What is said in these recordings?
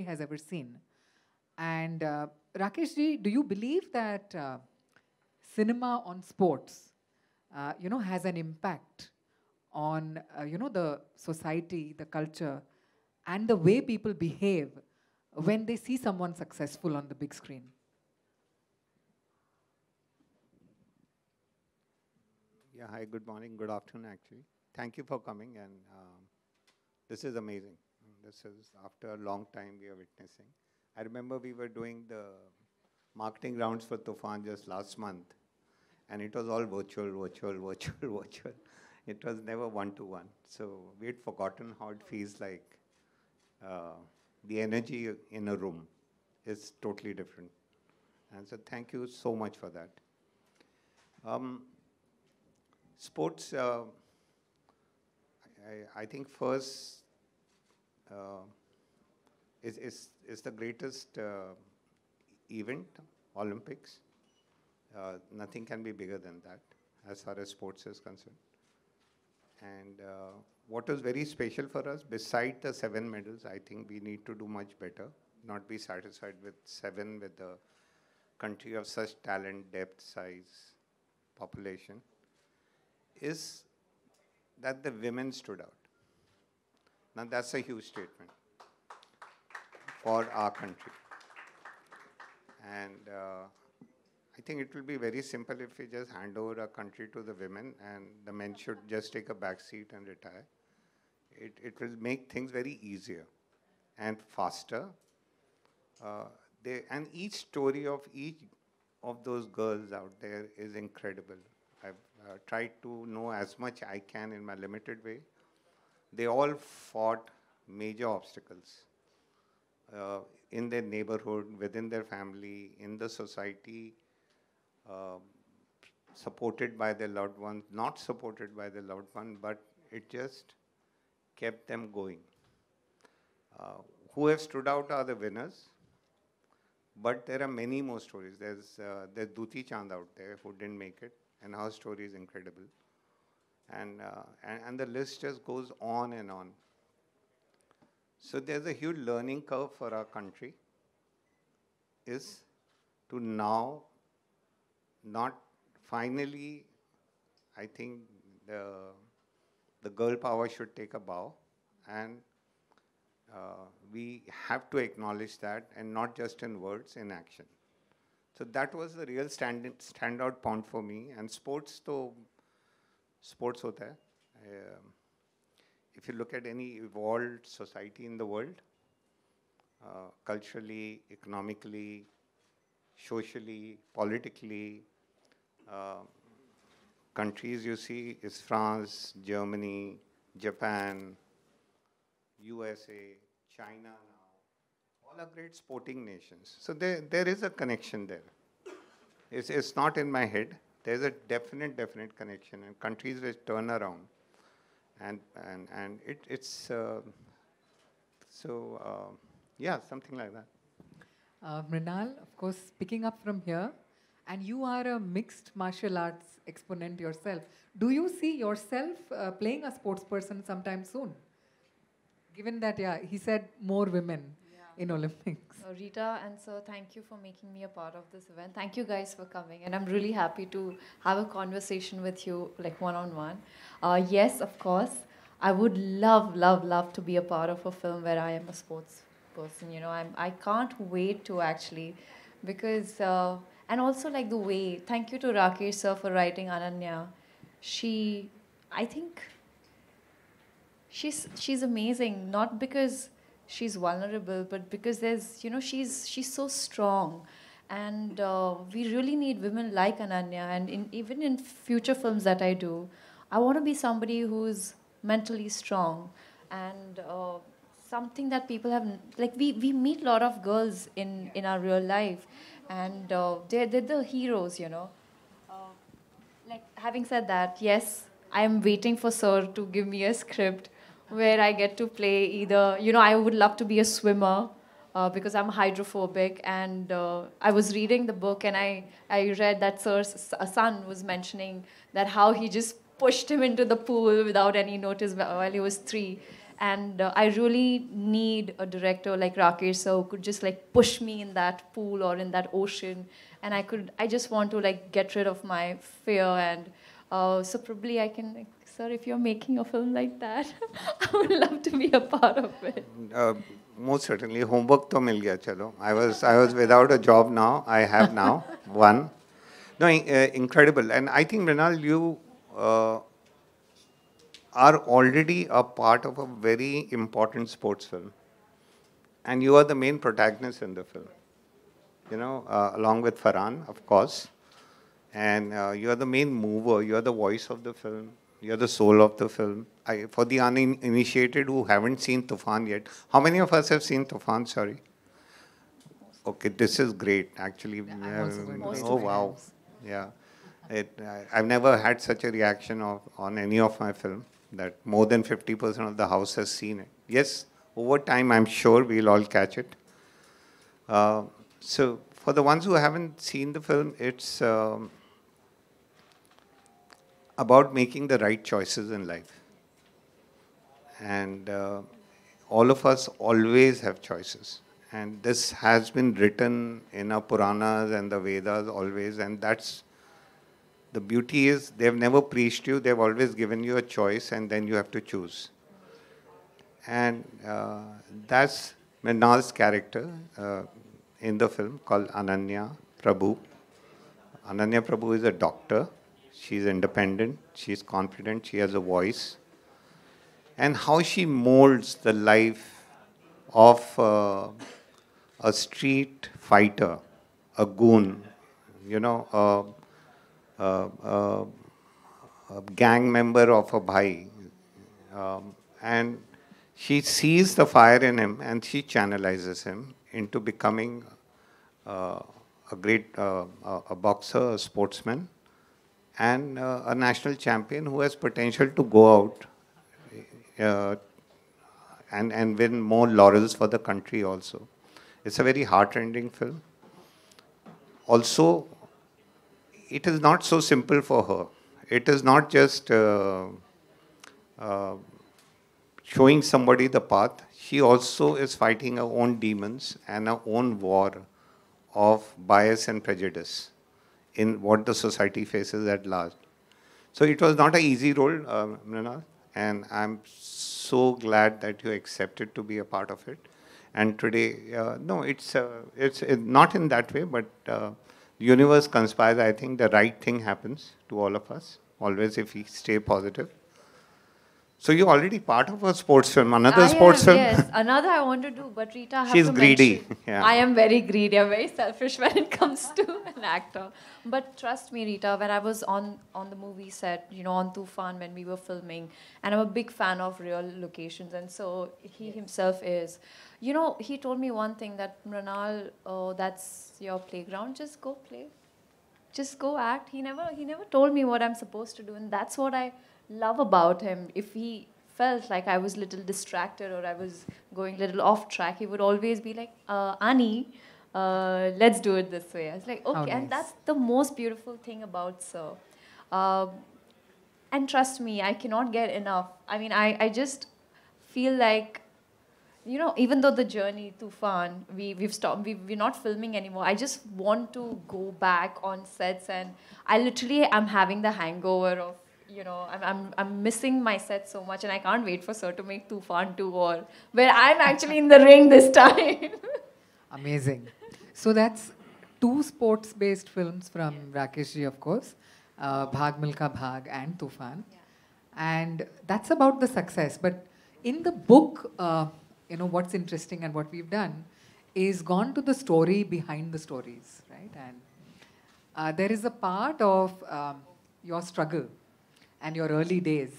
has ever seen. And Rakesh ji, do you believe that cinema on sports, has an impact on, the society, the culture, and the way people behave when they see someone successful on the big screen? Yeah, hi, good morning, good afternoon, actually. Thank you for coming, and this is amazing. This is after a long time we are witnessing. I remember we were doing the marketing rounds for Tufan just last month, and it was all virtual, virtual, virtual, virtual. It was never one-to-one. So we had forgotten how it feels like uh, the energy in a room is totally different. And so thank you so much for that. Um, Sports, I think first uh, is the greatest event, Olympics. Nothing can be bigger than that as far as sports is concerned. And what was very special for us, beside the 7 medals, I think we need to do much better, not be satisfied with 7 with the country of such talent, depth, size, population, is that the women stood out. Now that's a huge statement for our country. And I think it will be very simple if we just hand over our country to the women and the men should just take a back seat and retire. It will make things very easier and faster. And each story of each of those girls out there is incredible. I've tried to know as much I can in my limited way. They all fought major obstacles in their neighborhood, within their family, in the society, uh, supported by their loved ones, not supported by their loved one, but it just kept them going. Uh, who have stood out are the winners, but there are many more stories. There's Duti Chand out there who didn't make it, and her story is incredible. And the list just goes on and on. So there's a huge learning curve for our country, is to now not finally, I think the girl power should take a bow, and we have to acknowledge that, and not just in words, in action. So that was the real standout point for me. And sports, तो sports होता है. If you look at any evolved society in the world, culturally, economically, socially, politically, uh, countries you see is France, Germany, Japan, USA, China now. All are great sporting nations. So there is a connection there. It's not in my head. There's a definite connection, and countries which turn around. And it's so yeah, something like that. Mrinal, of course, picking up from here, and you are a mixed martial arts exponent yourself. Do you see yourself playing a sports person sometime soon? Given that, yeah, he said more women in Olympics. Rita and sir, thank you for making me a part of this event. Thank you guys for coming, and I'm really happy to have a conversation with you, like one-on-one. Yes, of course, I would love to be a part of a film where I am a sports person. I can't wait to actually, because and also like the way. Thank you to Rakesh sir for writing Ananya. She, I think she's amazing, not because she's vulnerable, but because she's so strong, and we really need women like Ananya. And even in future films that I do, I want to be somebody who's mentally strong, and something that people have, like, we meet a lot of girls in our real life, and they're the heroes. Like, having said that, yes, I'm waiting for Sir to give me a script where I get to play either, I would love to be a swimmer because I'm hydrophobic. And I was reading the book, and I read that Sir's son was mentioning that how he just pushed him into the pool without any notice while he was 3. And I really need a director like Rakesh sir who could just like push me in that pool or in that ocean, and I just want to like get rid of my fear. And so probably I can like, sir, if you're making a film like that, I would love to be a part of it. Uh, Most certainly, homework to mil gaya, chalo. I was without a job now. I have now one. No, incredible. And I think, Mrinal, you uh, are already a part of a very important sports film. And you are the main protagonist in the film, along with Farhan, of course. And you are the main mover, you are the voice of the film, you are the soul of the film. For the uninitiated who haven't seen Tufan yet, how many of us have seen Tufan? Sorry. Okay, this is great, actually. I'm also going to Most raise Oh, my wow. hands. Yeah. I've never had such a reaction on any of my film that more than 50% of the house has seen it. Yes, over time, I'm sure we'll all catch it. So, for the ones who haven't seen the film, it's about making the right choices in life. And all of us always have choices. And this has been written in our Puranas and the Vedas always. And that's the beauty is they've never preached you, they've always given you a choice, and then you have to choose. And that's Mrinal's character in the film called Ananya Prabhu. Ananya Prabhu is a doctor. She's independent, she's confident, she has a voice. And how she molds the life of a street fighter, a goon, you know, a gang member of a bhai. And she sees the fire in him and she channelizes him into becoming a great a boxer, a sportsman, and a national champion who has potential to go out uh, and win more laurels for the country also. It's a very heart-rending film. Also, it is not so simple for her. It is not just uh, showing somebody the path. She also is fighting her own demons and her own war of bias and prejudice in what the society faces at large. So it was not an easy role, Mrinal, and I'm so glad that you accepted to be a part of it. And today, no, it's not in that way, but the universe conspires. I think the right thing happens to all of us, always if we stay positive. So you're already part of a sports film, another sports film. Yes, another I want to do, but Rita, I have She's to greedy. mention, Yeah. I am very greedy. I'm very selfish when it comes to an actor. But trust me, Rita, when I was on the movie set, on Tufan when we were filming, and I'm a big fan of real locations, and so he himself is. He told me one thing that Mrinal, that's your playground. Just go play, just go act. He never told me what I'm supposed to do, and that's what I love about him. If he felt like I was a little distracted or I was going a little off track, he would always be like, Ani, let's do it this way. I was like, How okay, and nice. that's the most beautiful thing about Sir. Um, and trust me, I cannot get enough. I mean, I just feel like, even though the journey Tufan, we've stopped, we're not filming anymore. I just want to go back on sets, and I literally am having the hangover of, I'm missing my set so much, and I can't wait for Sir to make Tufan 2 or where I'm actually in the ring this time. Amazing. So that's two sports-based films from Rakesh ji, of course, Bhag Milka Bhag and Tufan. And that's about the success. But in the book, what's interesting and what we've done is gone to the story behind the stories, right? And there is a part of your struggle and your early days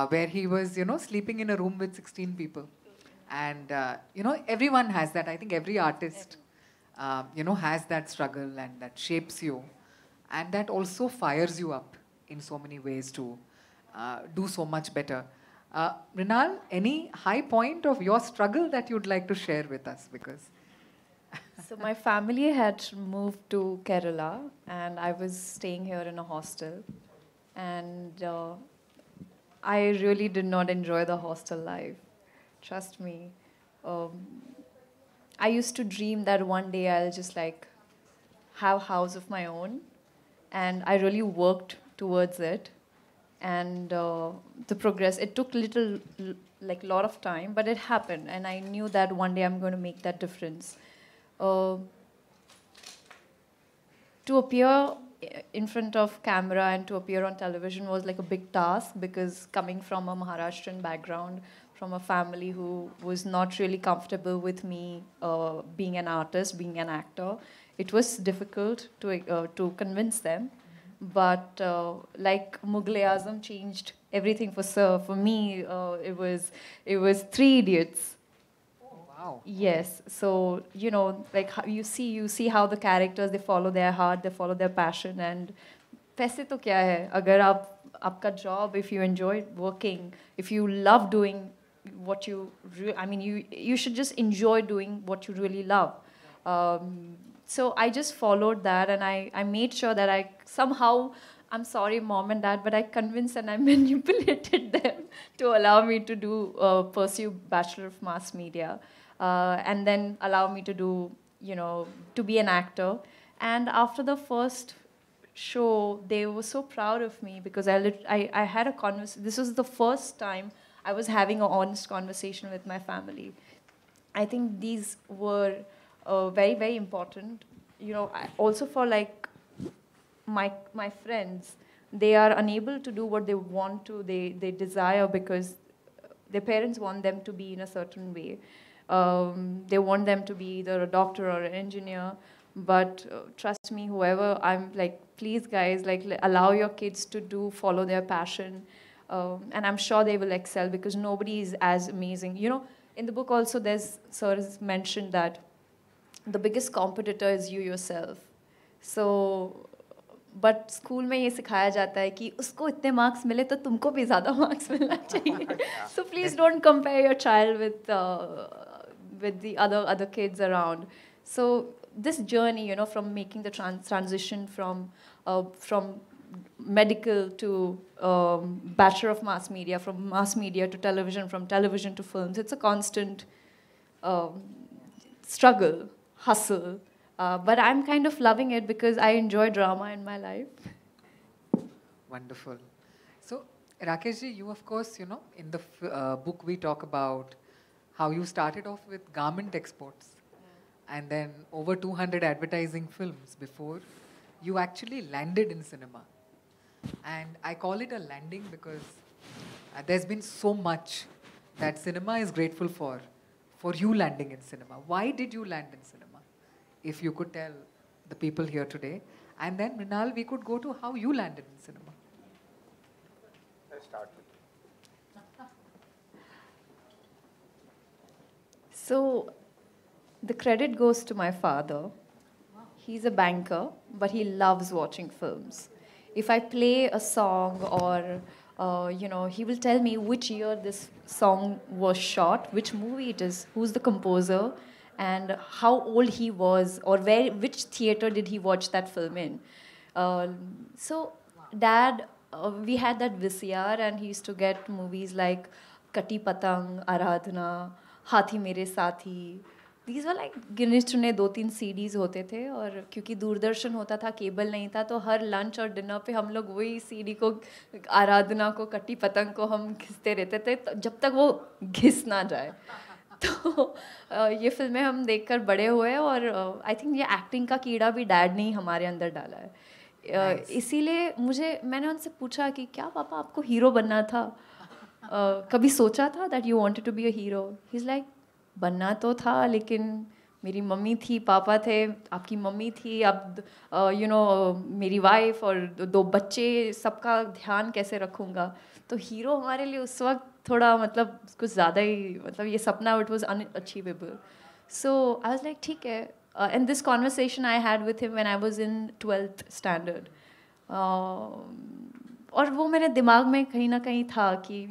where he was, sleeping in a room with 16 people. And, everyone has that. I think every artist, has that struggle and that shapes you. And that also fires you up in so many ways to do so much better. Mrinal, any high point of your struggle that you'd like to share with us? Because So my family had moved to Kerala, and I was staying here in a hostel. And I really did not enjoy the hostel life. Trust me. Um, I used to dream that one day I'll just like have a house of my own, and I really worked towards it. And the progress, it took like lot of time, but it happened, and I knew that one day I'm going to make that difference. Uh, to appear in front of camera and to appear on television was like a big task, because coming from a Maharashtrian background, from a family who was not really comfortable with me being an artist, being an actor, it was difficult to convince them. But like Mughal-e-Azam changed everything for Sir. For me, it was Three Idiots. Wow. Yes. So, like how you see how the characters, they follow their heart, they follow their passion. And पैसे तो क्या है, अगर आपका job, if you enjoy working, if you love doing what I mean, you should just enjoy doing what you really love. So I just followed that, and I made sure that I somehow, I'm sorry, mom and dad, but I convinced and I manipulated them to allow me to pursue Bachelor of Mass Media, and then allow me to to be an actor. And after the first show, they were so proud of me, because I had a conversation. This was the first time I was having an honest conversation with my family. I think these were very, very important. Also for like my friends, they are unable to do what they want to, they desire, because their parents want them to be in a certain way. They want them to be either a doctor or an engineer. But trust me, whoever, I'm like, please guys, like allow your kids to follow their passion. And I'm sure they will excel, because nobody is as amazing. In the book also, Sir has mentioned that the biggest competitor is you yourself. So, but school में ये सिखाया जाता है कि उसको इतने marks मिले तो तुमको भी ज़्यादा मार्क्स मिलना चाहिए. So please don't compare your child with the other kids around. So this journey, from making the transition from medical to Bachelor of Mass Media, from mass media to television, from television to films, it's a constant struggle, hustle. But I'm kind of loving it, because I enjoy drama in my life. Wonderful. So, Rakeshji, you of course, in the book we talk about how you started off with garment exports, and then over 200 advertising films before you actually landed in cinema. And I call it a landing because there's been so much that cinema is grateful for you landing in cinema. Why did you land in cinema? If you could tell the people here today. And then, Mrinal, we could go to how you landed in cinema. Let's start with So the credit goes to my father. He's a banker, but he loves watching films. If I play a song, or he will tell me which year this song was shot, which movie it is, who's the composer, and how old he was, or which theater did he watch that film in. So dad, we had that VCR, and he used to get movies like Kati Patang, Aradhana, Hathi Mere Sathi. These were like गिने चुने 2-3 CDs होते थे, और क्योंकि दूरदर्शन होता था, cable नहीं था, तो हर लंच और डिनर पे हम लोग वही CD को, आराधना को, कटी पतंग को हम घिसते रहते थे, जब तक वो घिस ना जाए. तो ये फिल्में हम देखकर बड़े हुए, और आई थिंक ये एक्टिंग का कीड़ा भी डैड ने ही हमारे अंदर डाला है. इसीलिए मैंने उनसे पूछा कि क्या पापा आपको हीरो बनना था, कभी सोचा था that you wanted to be a hero. He is like, बनना तो था, लेकिन मेरी मम्मी थी, पापा थे, आपकी मम्मी थी, अब मेरी वाइफ और 2 बच्चे, सबका ध्यान कैसे रखूँगा. तो हीरो हमारे लिए उस वक्त थोड़ा मतलब कुछ ज़्यादा ही, मतलब ये सपना, it was unachievable. So I was like ठीक है. And this conversation I had with him when I was in 12th standard. और वो मेरे दिमाग में कहीं ना कहीं था कि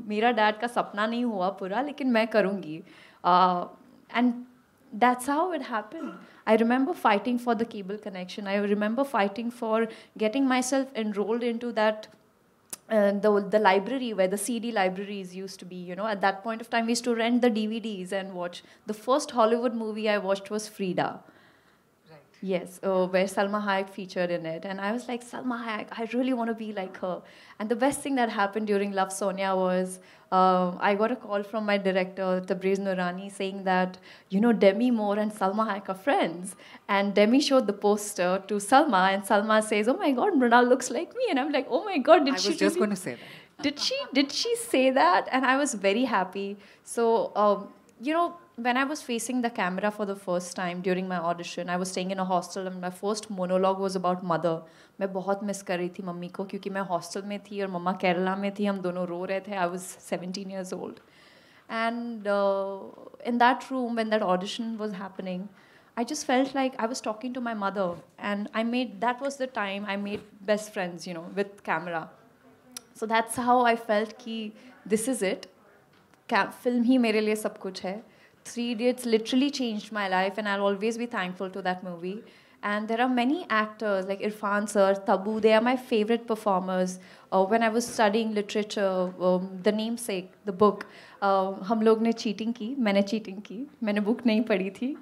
मेरा डैड का सपना नहीं हुआ पूरा, लेकिन मैं करूँगी. And that's how it happened. I remember fighting for the cable connection. I remember fighting for getting myself enrolled into that the library where the CD libraries used to be. You know, at that point of time, we used to rent the DVDs and watch. The first Hollywood movie I watched was Frida. Yes, where Salma Hayek featured in it. And I was like, Salma Hayek, I really want to be like her. And the best thing that happened during Love Sonia was I got a call from my director, Tabriz Noorani, saying that, you know, Demi Moore and Salma Hayek are friends. And Demi showed the poster to Salma, and Salma says, oh my God, Mrinal looks like me. And I'm like, oh my God, did I she was just really- going to say that. did she say that? And I was very happy. So you know, when I was facing the camera for the first time during my audition, I was staying in a hostel and my first monologue was about mother. मैं बहुत miss कर रही थी mummy को क्योंकि मैं hostel में थी और मम्मा केरला में थी, हम दोनों रो रहे थे. I was 17 years old. And in that room, when that audition was happening, I just felt like I was talking to my mother. And that was the time I made best friends, you know, with camera. So that's how I felt कि this is it. Film ही मेरे लिए सब कुछ है. Three Idiots literally changed my life, and I'll always be thankful to that movie. And there are many actors like Irfan sir, Tabu. They are my favorite performers. When I was studying literature, The Namesake, the book, हम लोग ने cheating की. मैंने cheating की. मैंने book नहीं पढ़ी थी.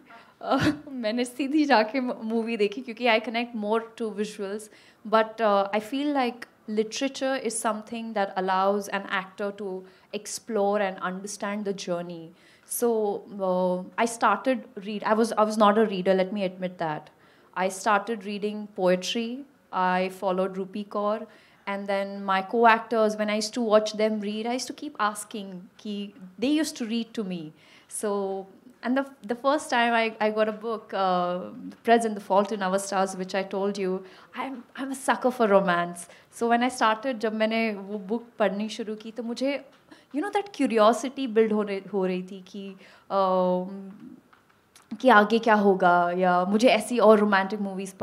मैंने सीधी जाके movie देखी क्योंकि I connect more to visuals. But I feel like literature is something that allows an actor to explore and understand the journey. So I started read. I was not a reader. Let me admit that. I started reading poetry. I followed Rupi Kaur, and then my co-actors. When I used to watch them read, I used to keep asking. They used to read to me. So. And the first time I got a book, The Present, The Fault in Our Stars, which I told you, I'm a sucker for romance. So when I started, जब मैंने वो book पढ़नी शुरू की, तो मुझे, you know, that curiosity build हो रही थी कि आगे क्या होगा, या मुझे ऐसी और रोमांटिक मूवीज़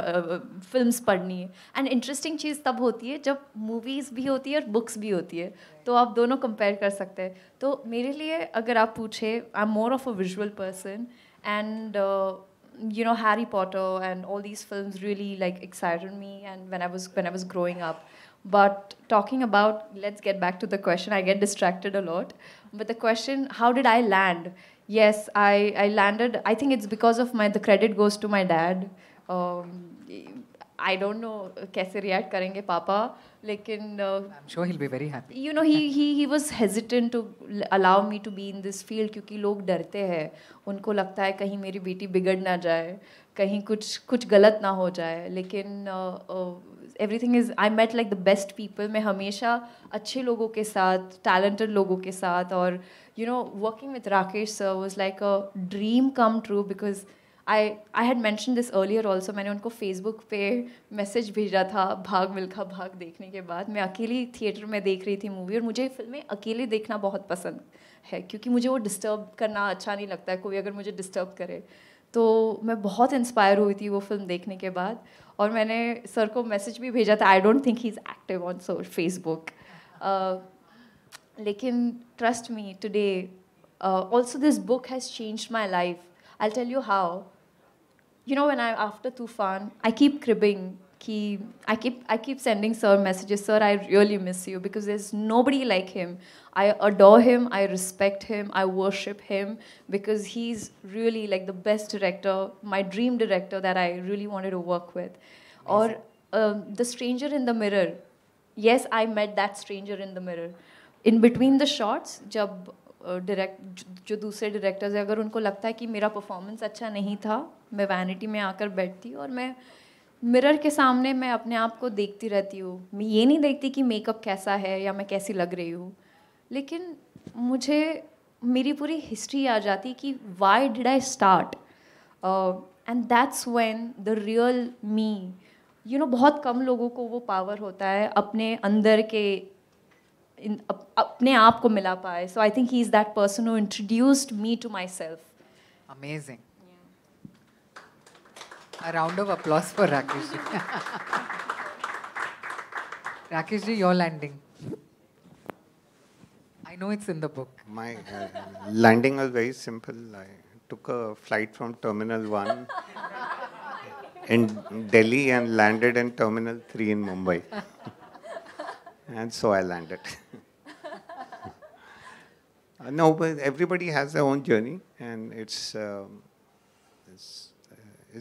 फिल्म्स पढ़नी है. एंड इंटरेस्टिंग चीज़ तब होती है जब मूवीज़ भी होती है और बुक्स भी होती है, तो आप दोनों कंपेयर कर सकते हैं. तो मेरे लिए अगर आप पूछे, I am more of a visual person, and you know, Harry Potter and all these films really like excited me, and when I was growing up. But talking about, let's get back to the question. I get distracted a lot. But the question, how did I land? Yes, I landed. I think it's because of the credit goes to my dad. I don't know कैसे react करेंगे पापा, लेकिन I'm sure he'll be very happy. you know, he was hesitant to allow me to be in this field क्योंकि लोग डरते हैं. उनको लगता है कहीं मेरी बेटी बिगड़ ना जाए, कहीं कुछ गलत ना हो जाए. लेकिन everything is, I met like the best people. मैं हमेशा अच्छे लोगों के साथ, talented लोगों के साथ, और you know, working with Rakesh sir was like a dream come true because I had mentioned this earlier also. मैंने उनको Facebook पे मैसेज भेजा था भाग मिल्खा भाग देखने के बाद. मैं अकेली थिएटर में देख रही थी मूवी, और मुझे फिल्में अकेले देखना बहुत पसंद है क्योंकि मुझे वो डिस्टर्ब करना अच्छा नहीं लगता है, कोई अगर मुझे डिस्टर्ब करे. तो मैं बहुत इंस्पायर हुई थी वो फिल्म देखने के बाद, और मैंने सर को मैसेज भी भेजा था. I don't think he is active on Facebook, लेकिन trust me today also this book has changed my life. I tell you how. You know, when after Tufan, I keep cribbing. I keep sending sir messages. Sir, I really miss you because there's nobody like him. I adore him. I respect him. I worship him because he's really like the best director, my dream director that I really wanted to work with. Or The Stranger in the Mirror. Yes, I met that stranger in the mirror. In between the shots, जब जो दूसरे directors है, अगर उनको लगता है कि मेरा परफॉर्मेंस अच्छा नहीं था, मैं वैनिटी में आकर बैठती और मैं मिरर के सामने मैं अपने आप को देखती रहती हूँ. मैं ये नहीं देखती कि मेकअप कैसा है या मैं कैसी लग रही हूँ, लेकिन मुझे मेरी पूरी हिस्ट्री आ जाती कि why did I start, and that's when the real me, you know, बहुत कम लोगों को वो पावर होता है अपने अंदर के अपने आप को मिला पाए. So I think he is that person who introduced me to myself. Amazing. A round of applause for Rakesh ji. Rakesh ji, your landing. I know it's in the book. My landing was very simple. I took a flight from Terminal 1 in Delhi and landed in Terminal 3 in Mumbai. And so I landed. No, but everybody has their own journey, and it's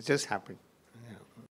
just happened.